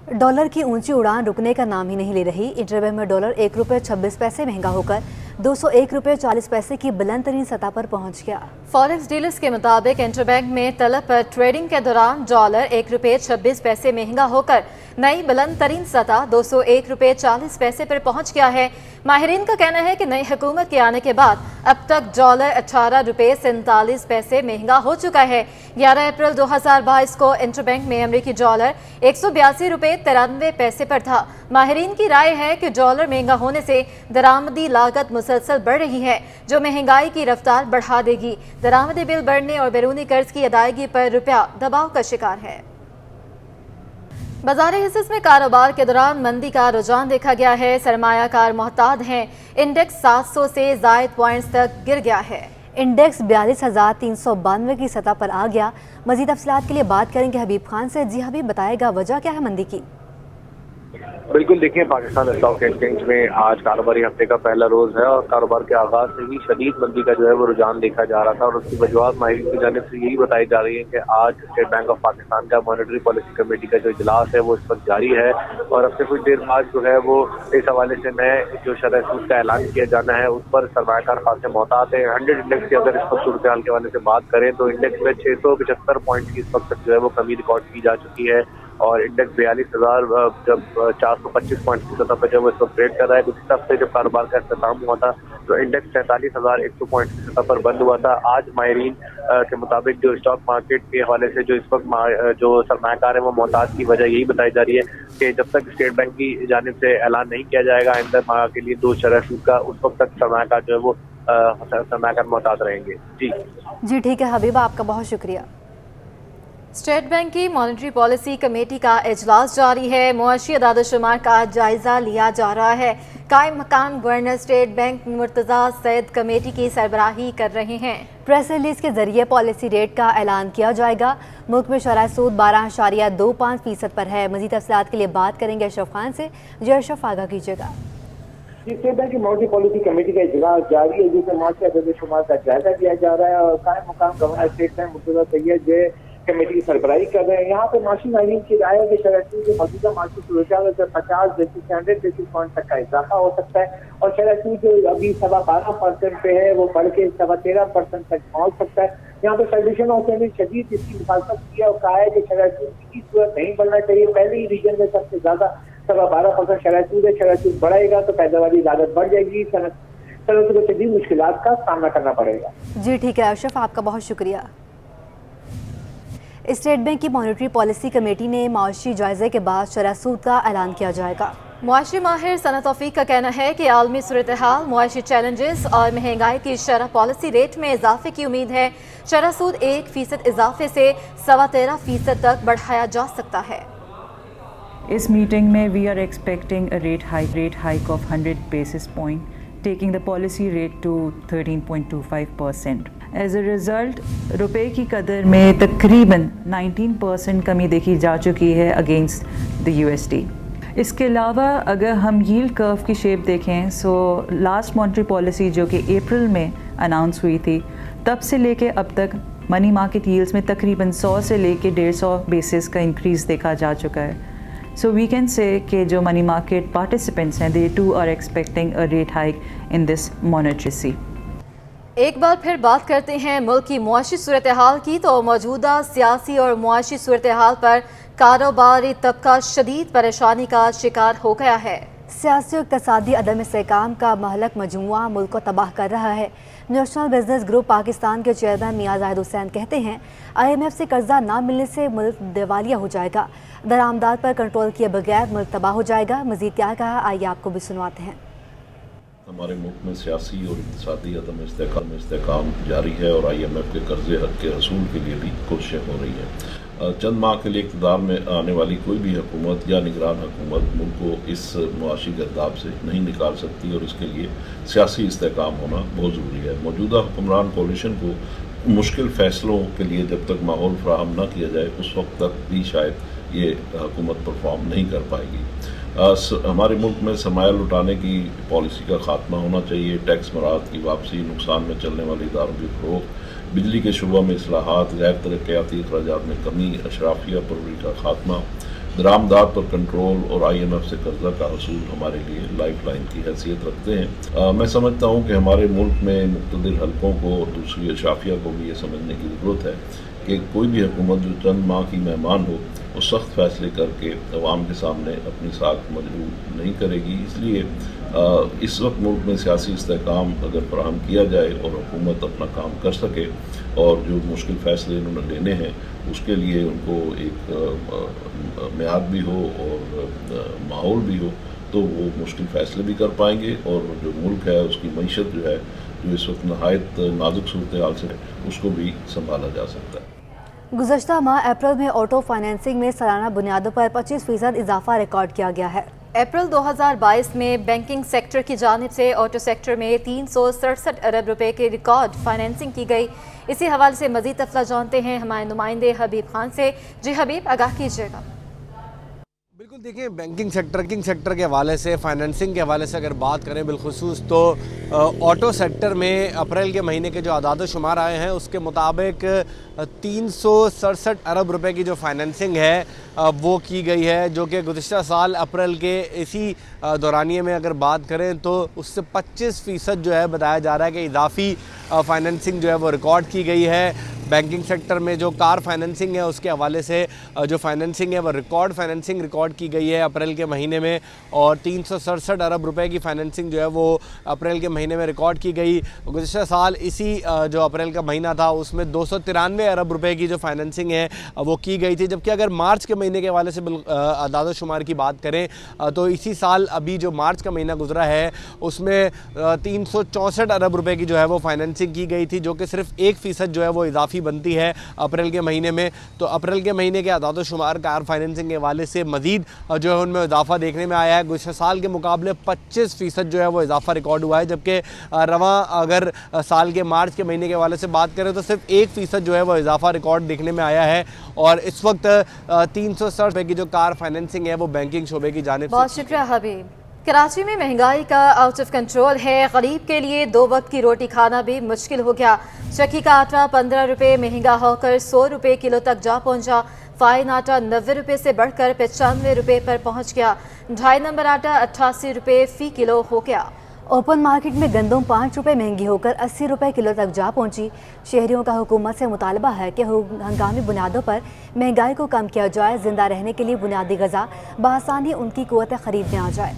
Dollar की ऊंची उड़ान रुकने का नाम ही नहीं ले रही। इंटरबैंक में डॉलर 1 रुपये 26 पैसे महंगा होकर 201 रुपये 40 पैसे की बुलंद तरीन सतह पर पहुंच गया। फॉरेक्स डीलर्स के मुताबिक इंटरबैंक में तलब पर ट्रेडिंग के दौरान डॉलर 1 रुपये 26 पैसे महंगा होकर नई बुलंद तरीन सतह 201 रुपये 40 पैसे पर पहुंच गया है। माहिरीन का कहना है कि नई हुकूमत के आने के बाद अब तक डॉलर 18 रुपये 47 पैसे महंगा हो चुका है। 11 अप्रैल 2022 को इंटरबैंक में अमरीकी डॉलर 182 रुपये 93 पैसे पर था। माहिरीन की राय है कि डॉलर महंगा होने से दरामदी लागत मुसलसल बढ़ रही है, जो महंगाई की रफ्तार बढ़ा देगी। दरामदी बिल बढ़ने और बैरूनी कर्ज की अदायगी पर रुपया दबाव का शिकार है। बाजार हिस्स में कारोबार के दौरान मंदी का रुझान देखा गया है। सरमायाकार मोहताद हैं। इंडेक्स 700 से जायद पॉइंट्स तक गिर गया है। इंडेक्स 42,392 की सतह पर आ गया। मजीद अफसलात के लिए बात करेंगे हबीब खान से। जी हबीब, बताएगा वजह क्या है मंदी की? बिल्कुल, देखिए, पाकिस्तान स्टॉक एक्सचेंज में आज कारोबारी हफ्ते का पहला रोज है और कारोबार के आगाज से ही शदीद मंदी का जो है वो रुझान देखा जा रहा था और उसकी वजूहत माहिरीन की जानिब से यही बताई जा रही है कि आज स्टेट बैंक ऑफ पाकिस्तान का मॉनेटरी पॉलिसी कमेटी का जो इजलास है वो इस वक्त जारी है और अब से कुछ देर बाद जो है वो इस हवाले से नए जो शरह सूद का ऐलान किया जाना है उस पर सरमायाकार खासे मोहतात है। 100 इंडेक्स की अगर इस वक्त सूरत हाल के हवाले से बात करें तो इंडेक्स में 675 पॉइंट की इस वक्त तक जो है वो कमी रिकॉर्ड की जा चुकी है और इंडेक्स 42,000 जब 425 पॉइंट की सतह पर जब इस वक्त ट्रेड कर रहा है। दूसरी तरफ से जब कारोबार का इख्तिताम हुआ था तो इंडेक्स 43,100 पॉइंट की सतह पर बंद हुआ था। आज माहिरीन के मुताबिक जो स्टॉक मार्केट के हवाले से जो इस वक्त जो सरमायाकार है वो मोहताज की वजह यही बताई जा रही है कि जब तक स्टेट बैंक की जानिब से ऐलान नहीं किया जाएगा आइंदा माह के लिए 2 शरह सूद का, उस वक्त तक सरमायाकार जो है वो सरमायाकार मोहताज रहेंगे। जी ठीक है हबीबा, आपका बहुत शुक्रिया। स्टेट बैंक की मॉनेटरी पॉलिसी कमेटी का इजलास जारी है। मुआशी अदाद-ओ-शुमार का जायजा लिया जा रहा है। कायम मकाम governor state bank Murtaza Syed committee की सरबराही कर रहे हैं। प्रेस रिलीज के जरिए पॉलिसी रेट का ऐलान किया जाएगा। मुल्क में शरह सूद 12.25% पर है। मजीद अफसलात के लिए बात करेंगे अशरफ खान से। जो अशरफ, आगाह कीजिएगा। स्टेट बैंक की मॉनेटरी पॉलिसी कमेटी का इजलास जारी है जिसमें मुआशी अदाद-ओ-शुमार का जायजा लिया जा रहा है और कायम मकाम governor state bank Murtaza Syed जो कमेटी की सरबराही कर रहे हैं। यहाँ पे माशी माहिरीन की राय है कि शरह सूद के मौजूदा माशी सूरत 50 बेसिस से 100 बेसिस पॉइंट तक का इजाफा हो सकता है और शरह सूद जो अभी 12.25% पे है वो बढ़ के 13.5% तक पहुंच सकता है। यहाँ पे फेडरेशन ऑफ ने शदीद इसकी मुखालफत की और कहा है कि शरह सूद की सूरत नहीं बढ़ना चाहिए। पहले ही रीजन में सबसे ज्यादा 12.5% शरह सूद है। शरह सूद बढ़ेगा तो पैदावारी लागत बढ़ जाएगी, सनत को शदीद मुश्किलात का सामना करना पड़ेगा। जी ठीक है अशरफ, आपका बहुत शुक्रिया। स्टेट बैंक की मॉनेटरी पॉलिसी कमेटी ने माशी जायजे के बाद शरह सूद का ऐलान किया जाएगा। मुआशी माहिर सनत तौफीक का कहना है कि आलमी सूरत हाल, मुआशी चैलेंजेस और महंगाई की शरह पॉलिसी रेट में इजाफे की उम्मीद है। शरह सूद 1% इजाफे से 13.25% तक बढ़ाया जा सकता है। इस मीटिंग में we are expecting a rate hike of 100 basis point, taking the policy rate to 13.25%. As a result, रुपए की कदर में तकरीबन 19% कमी देखी जा चुकी है अगेंस्ट द USD। इसके अलावा अगर हम यील्ड कर्व की शेप देखें सो लास्ट मॉनेटरी पॉलिसी जो कि अप्रैल में अनाउंस हुई थी तब से लेके अब तक मनी मार्केट यील्ड्स में तकरीबन 100 से लेके 150 बेसिस का इंक्रीज़ देखा जा चुका है। So we can say कि जो मनी मार्केट पार्टिसिपेंट्स हैं they too are expecting a rate hike in this monetary policy। एक बार फिर बात करते हैं मुल्क की मुआशी सूरत हाल की। तो मौजूदा सियासी और मुआशी सूरत हाल पर कारोबारी तबका शदीद परेशानी का शिकार हो गया है। सियासी और इक़्तिसादी अदम इस्तेहकाम का महलक मजमुआ मुल्क को तबाह कर रहा है। नेशनल बिजनेस ग्रुप पाकिस्तान के चेयरमैन मियां जाहिद हुसैन कहते हैं IMF से कर्जा ना मिलने से मुल्क दिवालिया हो जाएगा। दरामदात पर कंट्रोल किए बगैर मुल्क तबाह हो जाएगा। मजीद क्या कहा, आइए आपको भी सुनवाते हैं। हमारे मुल्क में सियासी और इक़्तिसादी अदम इस्तेहकाम जारी है और IMF के कर्जे हक के हसूल के लिए भी कोशिशें हो रही हैं। चंद माह के लिए इक़्तिदार में आने वाली कोई भी हुकूमत या निगरान हुकूमत मुल्क को इस मुआशी गर्दाब से नहीं निकाल सकती और इसके लिए सियासी इस्तेहकाम होना बहुत ज़रूरी है। मौजूदा हुक्मरान कोalition को मुश्किल फ़ैसलों के लिए जब तक माहौल फराहम न किया जाए उस वक्त तक भी शायद ये हुकूमत परफॉर्म नहीं कर पाएगी। हमारे मुल्क में सरमाया लुटाने की पॉलिसी का खात्मा होना चाहिए। टैक्स मराहत की वापसी, नुकसान में चलने वाले इदारों की फ़रोग़, बिजली के शुबा में इस्लाहात, गैर तरक्याती अखराजात में कमी, अशराफिया परवरी का खात्मा, दरामदार पर कंट्रोल और IMF से कर्जा का हसूल हमारे लिए लाइफ लाइन की हैसियत रखते हैं। मैं समझता हूँ कि हमारे मुल्क में मुख्तलिफ हलकों को और दूसरी अशाफिया को भी ये समझने की ज़रूरत है कि कोई भी हुकूमत जो चंद माह की मेहमान हो वो सख्त फैसले करके अवाम के सामने अपनी साख मजबूत नहीं करेगी। इसलिए इस वक्त मुल्क में सियासी इस्तेहकाम अगर फराहम किया जाए और हुकूमत अपना काम कर सके और जो मुश्किल फैसले उन्होंने लेने हैं उसके लिए उनको एक मियाद भी हो और माहौल भी हो तो वो मुश्किल फैसले भी कर पाएंगे और जो मुल्क है उसकी मईशत जो है जो इस वक्त नहायत नाजुक सूरत हाल से है उसको भी संभाला जा सकता है। गुज़श्ता माह अप्रैल में ऑटो फाइनेंसिंग में सालाना बुनियादों पर 25% इजाफा रिकॉर्ड किया गया है। अप्रैल 2022 में बैंकिंग सेक्टर की जानिब से ऑटो सेक्टर में 367 अरब रुपए की रिकॉर्ड फाइनेंसिंग की गई। इसी हवाले से मजीद तफला जानते हैं हमारे नुमाइंदे हबीब खान से। जी हबीब, आगाह कीजिएगा। बिल्कुल, देखिए बैंकिंग सेक्टर के हवाले से, फाइनेंसिंग के हवाले से अगर बात करें बिलखुसूस तो ऑटो सेक्टर में अप्रैल के महीने के जो आदाद शुमार आए हैं उसके मुताबिक 367 अरब रुपए की जो फाइनेंसिंग है वो की गई है, जो कि गुज़िश्ता साल अप्रैल के इसी दौरानिए में अगर बात करें तो उससे 25% जो है बताया जा रहा है कि इजाफी फाइनेंसिंग जो है वो रिकॉर्ड की गई है। बैंकिंग सेक्टर में जो कार फाइनेंसिंग है उसके हवाले से जो फाइनेंसिंग है वो रिकॉर्ड फाइनेंसिंग रिकॉर्ड की गई है अप्रैल के महीने में, और 367 अरब रुपए की फाइनेंसिंग जो है वो अप्रैल के महीने में रिकॉर्ड की गई। गुज़िश्ता साल इसी जो अप्रैल का महीना था उसमें 293 अरब रुपए की जो फाइनेंसिंग है वो की गई थी। जबकि अगर मार्च के महीने के हवाले से आदाद शुमार की बात करें तो इसी साल अभी जो मार्च का महीना गुजरा है उसमें 364 अरब रुपए की जो है वो फाइनेंसिंग की गई थी, जो कि सिर्फ 1% जो है वो इजाफी बनती है अप्रैल के महीने में। तो अप्रैल के महीने के आदाद शुमार कार फाइनेंसिंग के हवाले से मजीद जो है उनमें इजाफा देखने में आया है। गुज़श्ता साल के मुकाबले 25% जो है वो इजाफा रिकॉर्ड हुआ है, जबकि रवां अगर साल के मार्च के महीने के हवाले से बात करें तो सिर्फ 1% जो है वो इजाफा रिकॉर्ड देखने में आया है। और इस वक्त 360 रुपए की जो कार फाइनेंसिंग है वो बैंकिंग शोबे की जानिब से। बहुत शुक्रिया हबीब। कराची में महंगाई का आउट ऑफ कंट्रोल है। गरीब के लिए 2 वक्त की रोटी खाना भी मुश्किल हो गया। चक्की का आटा 15 रुपये महंगा होकर 100 रुपये किलो तक जा पहुंचा। फाइन आटा 90 रुपये से बढ़कर 95 रुपये पर पहुंच गया। 2.5 नंबर आटा 88 रुपये फी किलो हो गया। ओपन मार्केट में गंदम 5 रुपये महंगी होकर 80 रुपये किलो तक जा पहुंची। शहरियों का हुकूमत से मुतालबा है कि हंगामी बुनियादों पर महंगाई को कम किया जाए। जिंदा रहने के लिए बुनियादी ग़िज़ा बआसानी उनकी क़ुव्वत ख़रीद में आ जाए।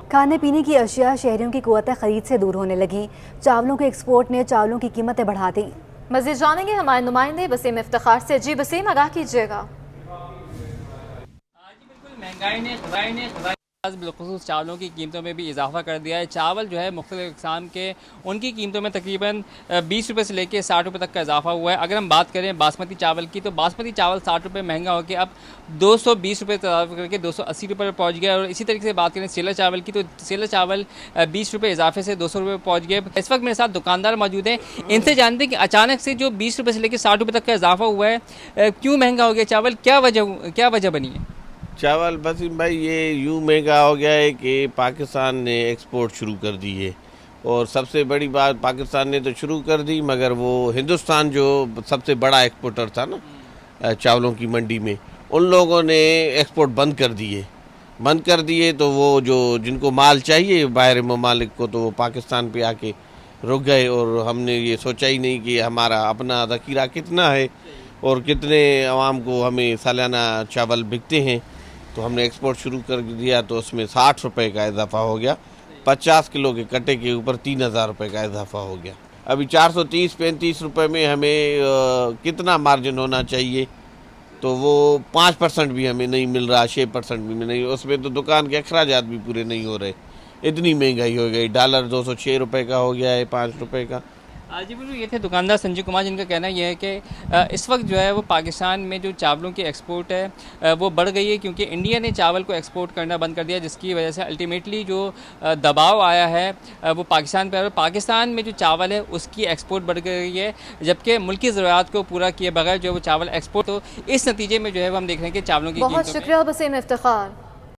खाने पीने की अशिया शहरियों की क़ुव्वत ख़रीद से दूर होने लगी। चावलों के एक्सपोर्ट ने चावलों की कीमतें बढ़ा दी। मज़ीद जानेंगे हमारे नुमाइंदे वसीम इफ्तिखार से। जी वसीम, आगाह कीजिएगा। महंगाई ने बिलखुसूस चावलों की कीमतों में भी इजाफा कर दिया है। चावल जो है मुख्तलिफ इक़साम के उनकी कीमतों में तकरीबन 20 रुपये से लेकर 60 रुपये तक का इजाफा हुआ है। अगर हम बात करें बासमती चावल की तो बासमती चावल 60 रुपये महंगा होकर अब 220 रुपये इजाफा करके 280 रुपये पर पहुँच गया। और इसी तरीके से बात करें सेला चावल की तो सेला चावल 20 रुपये इजाफे से 200 रुपये पहुँच गए। इस वक्त मेरे साथ दुकानदार मौजूद हैं, इनसे जानते हैं कि अचानक से जो 20 रुपये से लेकर 60 रुपये तक का इजाफा हुआ है, क्यों महंगा हो गया चावल, क्या वजह बनी है? चावल बस भाई ये यूँ महंगा हो गया है कि पाकिस्तान ने एक्सपोर्ट शुरू कर दी है, और सबसे बड़ी बात पाकिस्तान ने तो शुरू कर दी मगर वो हिंदुस्तान जो सबसे बड़ा एक्सपोर्टर था ना चावलों की मंडी में, उन लोगों ने एक्सपोर्ट बंद कर दिए तो वो जो जिनको माल चाहिए बाहर ममालिक को तो वो पाकिस्तान पे आके रुक गए। और हमने ये सोचा ही नहीं कि हमारा अपना ज़ख़ीरा कितना है और कितने आवाम को हमें सालाना चावल बिकते हैं, तो हमने एक्सपोर्ट शुरू कर दिया तो उसमें 60 रुपये का इजाफा हो गया। 50 किलो के कट्टे के ऊपर 3000 रुपये का इजाफा हो गया। अभी 430-35 रुपये में हमें कितना मार्जिन होना चाहिए, तो वो 5% भी हमें नहीं मिल रहा, 6% भी नहीं। उसमें तो दुकान के अखराजात भी पूरे नहीं हो रहे, इतनी महंगाई हो गई। डॉलर 206 रुपये का हो गया है, 5 रुपये का। जी बिल्कुल, ये थे दुकानदार संजीव कुमार, जिनका कहना यह है कि इस वक्त जो है वो पाकिस्तान में जो चावलों की एक्सपोर्ट है वो बढ़ गई है, क्योंकि इंडिया ने चावल को एक्सपोर्ट करना बंद कर दिया, जिसकी वजह से अल्टीमेटली जो दबाव आया है वो पाकिस्तान पर। और पाकिस्तान में जो चावल है उसकी एक्सपोर्ट बढ़ गई है, जबकि मुल्की ज़रूरत को पूरा किए बगैर जो वो चावल एक्सपोर्ट, तो इस नतीजे में जो है वो हम देख रहे हैं कि चावलों की बहुत शुक्रिया वसीम इफ्तिखार।